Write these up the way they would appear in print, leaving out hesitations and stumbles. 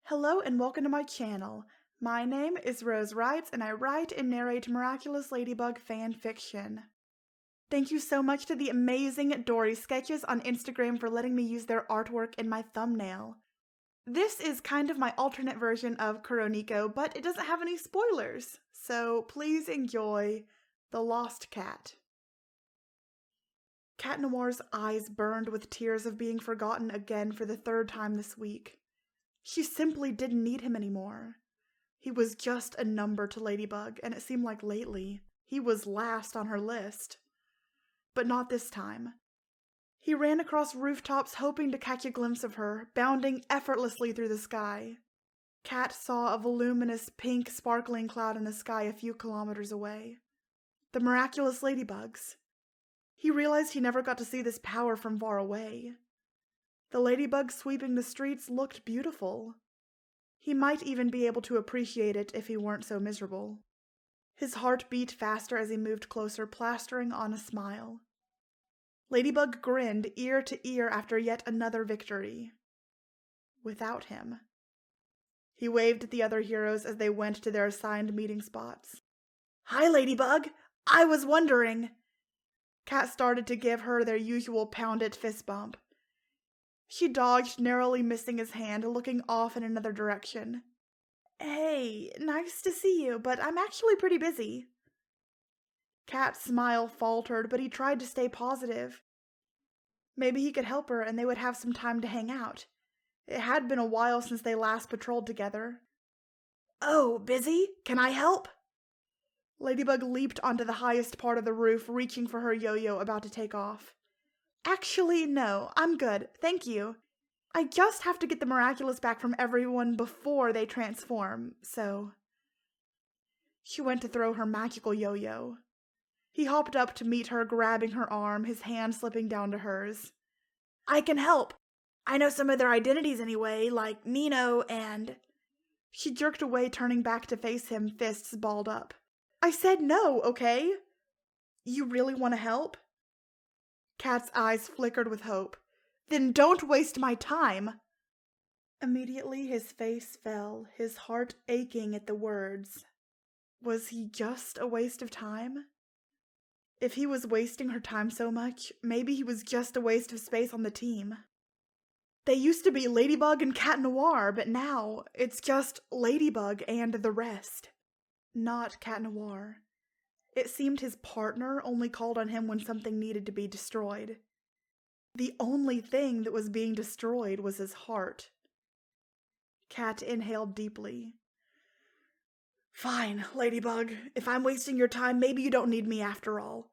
Hello and welcome to my channel. My name is Rose Writes and I write and narrate Miraculous Ladybug fan fiction. Thank you so much to the amazing Dor Sketches on Instagram for letting me use their artwork in my thumbnail. This is kind of my alternate version of Kuro Neko, but it doesn't have any spoilers, so please enjoy The Lost Cat. Cat Noir's eyes burned with tears of being forgotten again for the third time this week. She simply didn't need him anymore. He was just a number to Ladybug, and it seemed like lately he was last on her list. But not this time. He ran across rooftops hoping to catch a glimpse of her, bounding effortlessly through the sky. Cat saw a voluminous pink sparkling cloud in the sky a few kilometers away. The miraculous ladybugs. He realized he never got to see this power from far away. The ladybug sweeping the streets looked beautiful. He might even be able to appreciate it if he weren't so miserable. His heart beat faster as he moved closer, plastering on a smile. Ladybug grinned ear to ear after yet another victory. Without him. He waved at the other heroes as they went to their assigned meeting spots. "Hi, Ladybug! I was wondering!" Cat started to give her their usual pound-it fist bump. She dodged, narrowly missing his hand, looking off in another direction. "Hey, nice to see you, but I'm actually pretty busy." Cat's smile faltered, but he tried to stay positive. Maybe he could help her and they would have some time to hang out. It had been a while since they last patrolled together. "Oh, busy? Can I help?" Ladybug leaped onto the highest part of the roof, reaching for her yo-yo about to take off. "Actually, no, I'm good, thank you. I just have to get the Miraculous back from everyone before they transform, so..." She went to throw her magical yo-yo. He hopped up to meet her, grabbing her arm, his hand slipping down to hers. "I can help. I know some of their identities anyway, like Nino and..." She jerked away, turning back to face him, fists balled up. "I said no, okay? You really want to help?" Cat's eyes flickered with hope. "Then don't waste my time!" Immediately his face fell, his heart aching at the words. Was he just a waste of time? If he was wasting her time so much, maybe he was just a waste of space on the team. They used to be Ladybug and Cat Noir, but now it's just Ladybug and the rest. Not Cat Noir. It seemed his partner only called on him when something needed to be destroyed. The only thing that was being destroyed was his heart. Cat inhaled deeply. "Fine, Ladybug. If I'm wasting your time, maybe you don't need me after all.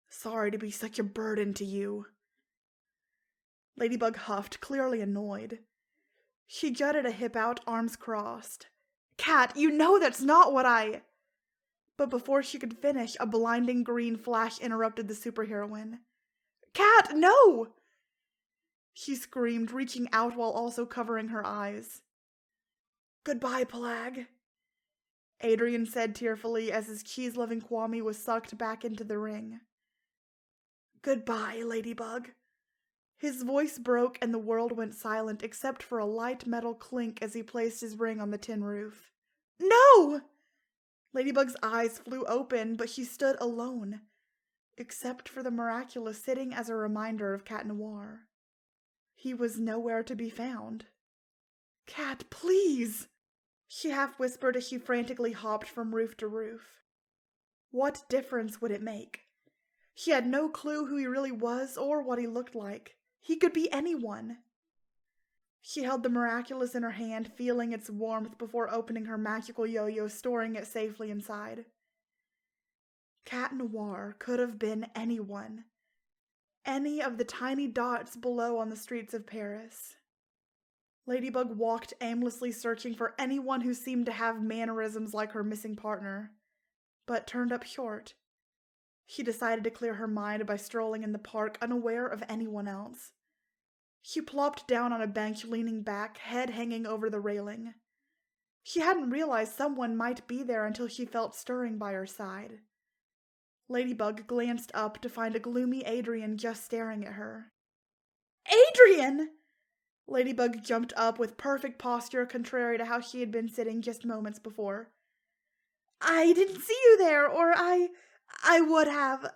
Sorry to be such a burden to you." Ladybug huffed, clearly annoyed. She jutted a hip out, arms crossed. "Cat, you know that's not what I..." But before she could finish, a blinding green flash interrupted the superheroine. "Cat, no!" She screamed, reaching out while also covering her eyes. "Goodbye, Pelag," Adrian said tearfully as his cheese-loving Kwame was sucked back into the ring. "Goodbye, Ladybug." His voice broke and the world went silent except for a light metal clink as he placed his ring on the tin roof. "No!" Ladybug's eyes flew open, but she stood alone, except for the Miraculous sitting as a reminder of Cat Noir. He was nowhere to be found. "Cat, please!" she half whispered as she frantically hopped from roof to roof. What difference would it make? She had no clue who he really was or what he looked like. He could be anyone. She held the Miraculous in her hand, feeling its warmth before opening her magical yo-yo, storing it safely inside. Cat Noir could have been anyone. Any of the tiny dots below on the streets of Paris. Ladybug walked aimlessly, searching for anyone who seemed to have mannerisms like her missing partner, but turned up short. She decided to clear her mind by strolling in the park, unaware of anyone else. She plopped down on a bench, leaning back, head hanging over the railing. She hadn't realized someone might be there until she felt stirring by her side. Ladybug glanced up to find a gloomy Adrian just staring at her. "Adrian!" Ladybug jumped up with perfect posture contrary to how she had been sitting just moments before. I didn't see you there, or I would have,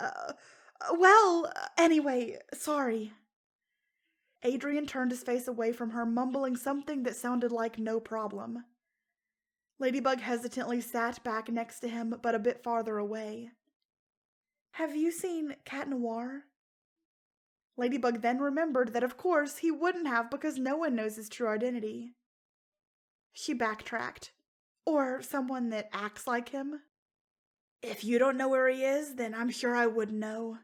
anyway, sorry. Adrian turned his face away from her, mumbling something that sounded like no problem. Ladybug hesitantly sat back next to him, but a bit farther away. Have you seen Cat Noir? Ladybug then remembered that of course he wouldn't have because no one knows his true identity. She backtracked. Or someone that acts like him. If you don't know where he is, then I'm sure I would know.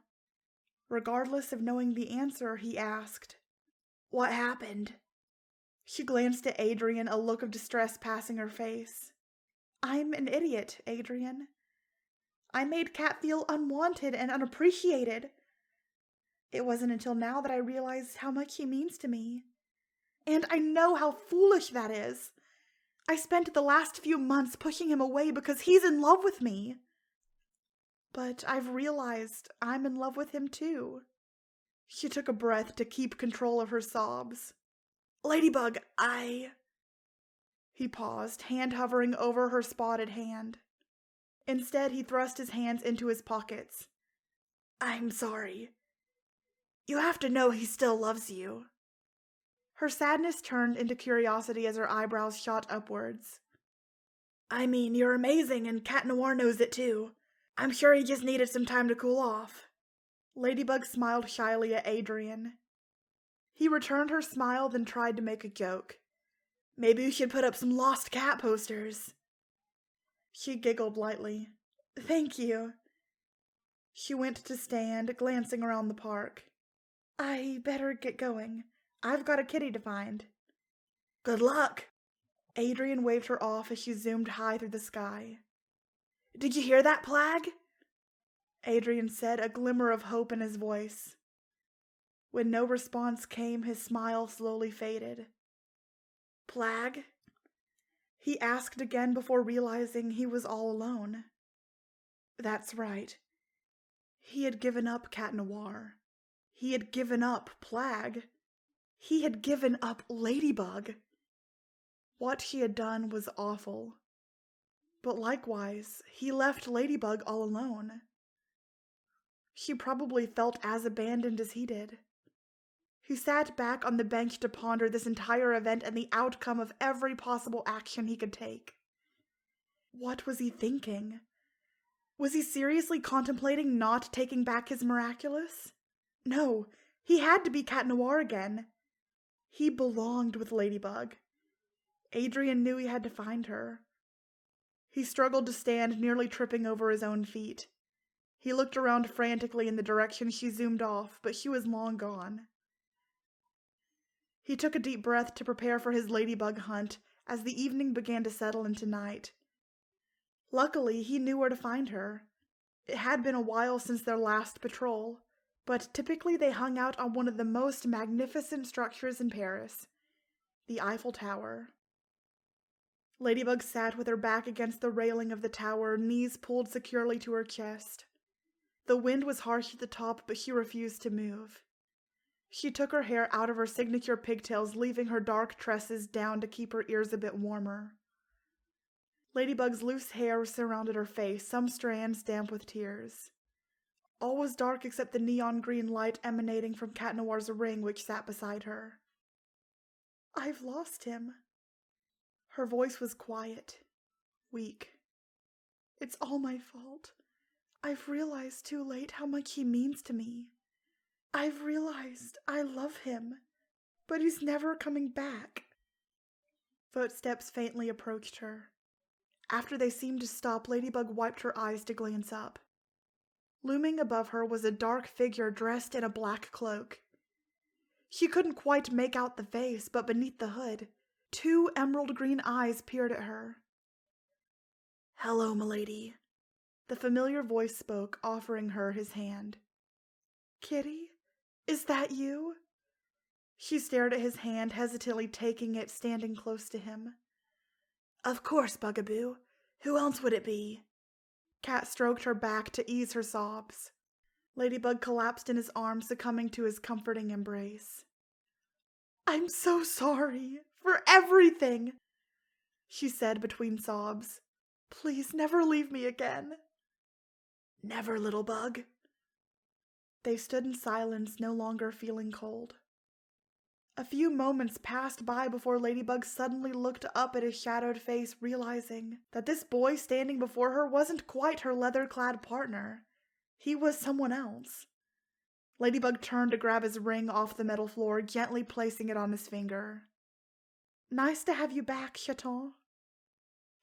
Regardless of knowing the answer, he asked, What happened? She glanced at Adrian, a look of distress passing her face. I'm an idiot, Adrian. I made Cat feel unwanted and unappreciated. It wasn't until now that I realized how much he means to me. And I know how foolish that is. I spent the last few months pushing him away because he's in love with me. But I've realized I'm in love with him too. She took a breath to keep control of her sobs. Ladybug, He paused, hand hovering over her spotted hand. Instead, he thrust his hands into his pockets. I'm sorry. You have to know he still loves you. Her sadness turned into curiosity as her eyebrows shot upwards. I mean, you're amazing, and Cat Noir knows it too. I'm sure he just needed some time to cool off. Ladybug smiled shyly at Adrian. He returned her smile, then tried to make a joke. Maybe you should put up some lost cat posters. She giggled lightly. Thank you. She went to stand, glancing around the park. I better get going. I've got a kitty to find. Good luck. Adrian waved her off as she zoomed high through the sky. Did you hear that, Plag? Adrian said, a glimmer of hope in his voice. When no response came, his smile slowly faded. Plag? He asked again before realizing he was all alone. That's right. He had given up Cat Noir. He had given up Plag. He had given up Ladybug. What he had done was awful. But likewise, he left Ladybug all alone. She probably felt as abandoned as he did. He sat back on the bench to ponder this entire event and the outcome of every possible action he could take. What was he thinking? Was he seriously contemplating not taking back his Miraculous? No, he had to be Cat Noir again. He belonged with Ladybug. Adrian knew he had to find her. He struggled to stand, nearly tripping over his own feet. He looked around frantically in the direction she zoomed off, but she was long gone. He took a deep breath to prepare for his Ladybug hunt as the evening began to settle into night. Luckily, he knew where to find her. It had been a while since their last patrol, but typically they hung out on one of the most magnificent structures in Paris, the Eiffel Tower. Ladybug sat with her back against the railing of the tower, knees pulled securely to her chest. The wind was harsh at the top, but she refused to move. She took her hair out of her signature pigtails, leaving her dark tresses down to keep her ears a bit warmer. Ladybug's loose hair surrounded her face, some strands damp with tears. All was dark except the neon green light emanating from Cat Noir's ring, which sat beside her. I've lost him. Her voice was quiet, weak. It's all my fault. I've realized too late how much he means to me. I've realized I love him, but he's never coming back. Footsteps faintly approached her. After they seemed to stop, Ladybug wiped her eyes to glance up. Looming above her was a dark figure dressed in a black cloak. She couldn't quite make out the face, but beneath the hood, 2 emerald green eyes peered at her. Hello, milady. The familiar voice spoke, offering her his hand. Kitty, is that you? She stared at his hand, hesitantly taking it, standing close to him. Of course, Bugaboo. Who else would it be? Cat stroked her back to ease her sobs. Ladybug collapsed in his arms, succumbing to his comforting embrace. I'm so sorry for everything, she said between sobs. Please never leave me again. Never, little bug. They stood in silence, no longer feeling cold. A few moments passed by before Ladybug suddenly looked up at his shadowed face, realizing that this boy standing before her wasn't quite her leather-clad partner. He was someone else. Ladybug turned to grab his ring off the metal floor, gently placing it on his finger. Nice to have you back, Chaton,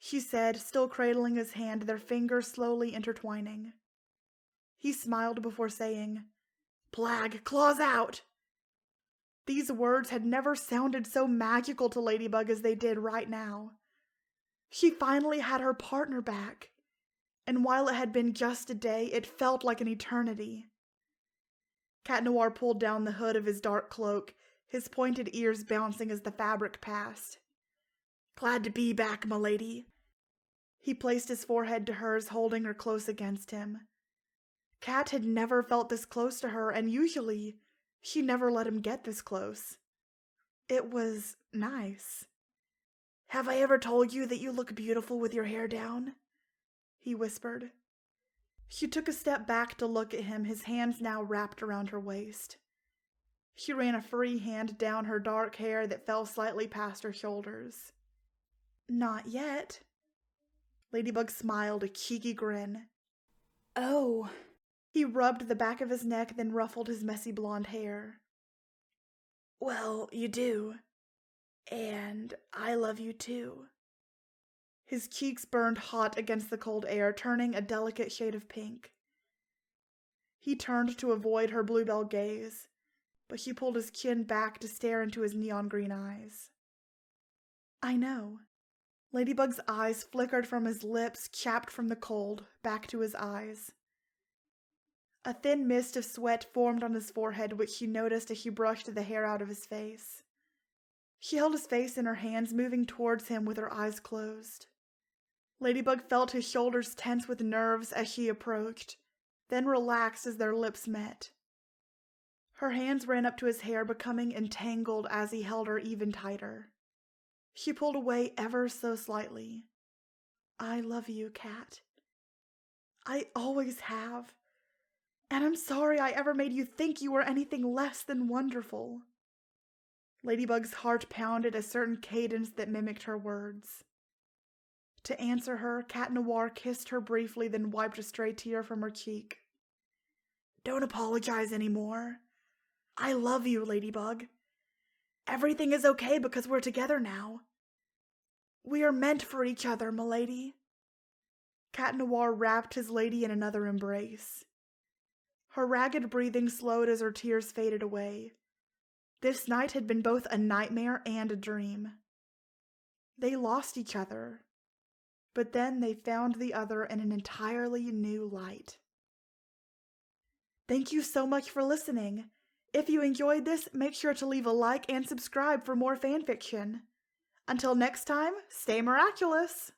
she said, still cradling his hand, their fingers slowly intertwining. He smiled before saying, Plag, claws out! These words had never sounded so magical to Ladybug as they did right now. She finally had her partner back, and while it had been just a day, it felt like an eternity. Cat Noir pulled down the hood of his dark cloak, his pointed ears bouncing as the fabric passed. Glad to be back, m'lady. He placed his forehead to hers, holding her close against him. Cat had never felt this close to her, and usually she never let him get this close. It was nice. Have I ever told you that you look beautiful with your hair down? He whispered. She took a step back to look at him, his hands now wrapped around her waist. She ran a free hand down her dark hair that fell slightly past her shoulders. Not yet. Ladybug smiled, a cheeky grin. Oh. He rubbed the back of his neck, then ruffled his messy blonde hair. Well, you do. And I love you too. His cheeks burned hot against the cold air, turning a delicate shade of pink. He turned to avoid her bluebell gaze, but she pulled his chin back to stare into his neon green eyes. I know. Ladybug's eyes flickered from his lips, chapped from the cold, back to his eyes. A thin mist of sweat formed on his forehead, which she noticed as she brushed the hair out of his face. She held his face in her hands, moving towards him with her eyes closed. Ladybug felt his shoulders tense with nerves as she approached, then relaxed as their lips met. Her hands ran up to his hair, becoming entangled as he held her even tighter. She pulled away ever so slightly. I love you, Cat. I always have. And I'm sorry I ever made you think you were anything less than wonderful. Ladybug's heart pounded a certain cadence that mimicked her words. To answer her, Cat Noir kissed her briefly, then wiped a stray tear from her cheek. Don't apologize anymore. I love you, Ladybug. Everything is okay because we're together now. We are meant for each other, m'lady. Cat Noir wrapped his lady in another embrace. Her ragged breathing slowed as her tears faded away. This night had been both a nightmare and a dream. They lost each other, but then they found the other in an entirely new light. Thank you so much for listening. If you enjoyed this, make sure to leave a like and subscribe for more fanfiction. Until next time, stay miraculous!